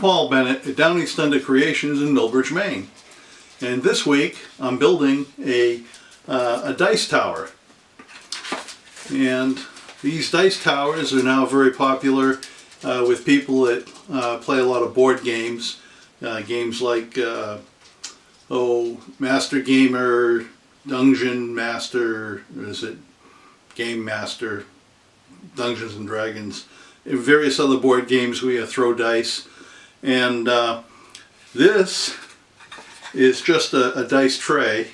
Paul Bennett at Downeast Thunder Creations in Millbridge, Maine. And this week I'm building a dice tower. And these dice towers are now very popular with people that play a lot of board games. Games like Master Gamer, Dungeon Master, or is it Game Master, Dungeons and Dragons, and various other board games where you throw dice. And this is just a dice tray,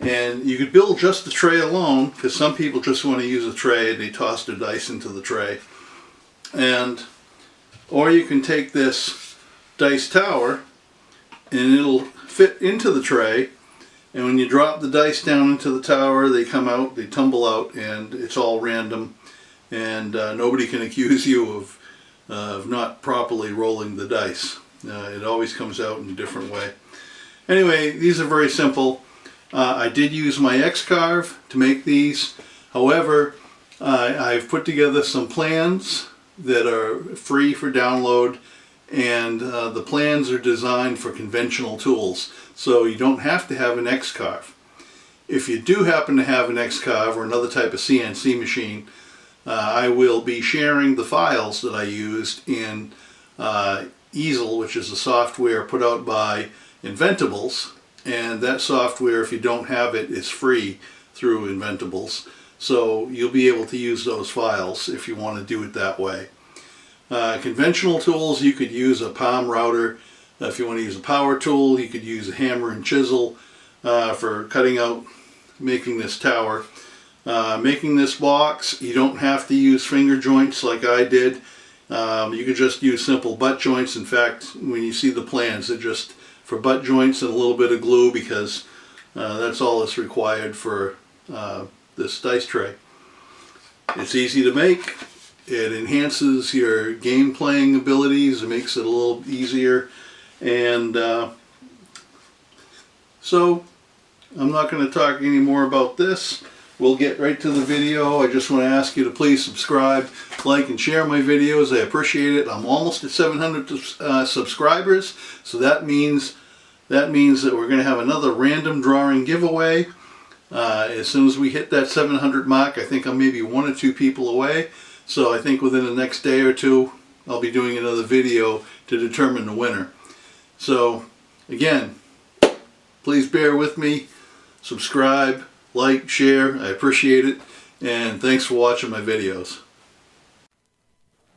and you could build just the tray alone, because some people just want to use a tray and they toss their dice into the tray. Or you can take this dice tower and it'll fit into the tray, and when you drop the dice down into the tower, they come out, they tumble out, and it's all random, and nobody can accuse you of not properly rolling the dice. It always comes out in a different way. Anyway, these are very simple. I did use my X-Carve to make these. However, I've put together some plans that are free for download, and the plans are designed for conventional tools, so you don't have to have an X-Carve. If you do happen to have an X-Carve or another type of CNC machine, I will be sharing the files that I used in Easel, which is a software put out by Inventables, and that software, if you don't have it, is free through Inventables, so you'll be able to use those files if you want to do it that way. Conventional tools, you could use a palm router. If you want to use a power tool, you could use a hammer and chisel for cutting out, making this tower. Making this box, you don't have to use finger joints like I did. You could just use simple butt joints. In fact, when you see the plans, they're just for butt joints and a little bit of glue, because that's all that's required for this dice tray. It's easy to make. It enhances your game playing abilities. It makes it a little easier. And so I'm not going to talk any more about this. We'll get right to the video. I just want to ask you to please subscribe, like, and share my videos. I appreciate it. I'm almost at 700 subscribers, so that means that we're going to have another random drawing giveaway. As soon as we hit that 700 mark, I think I'm maybe 1 or 2 people away. So I think within the next day or two, I'll be doing another video to determine the winner. So again, please bear with me. Subscribe, like, share. I appreciate it. And thanks for watching my videos.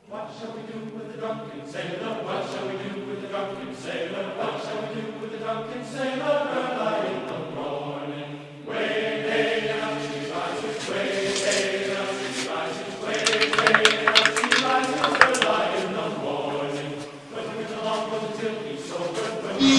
What shall we do with the drunken sailor? What shall we do with the drunken sailor? What shall we do with the drunken sailor? Early in the morning, way day and up she rises, way day and up she rises, way day and up she rises, early in the morning. When he went along with the till he's sober, when he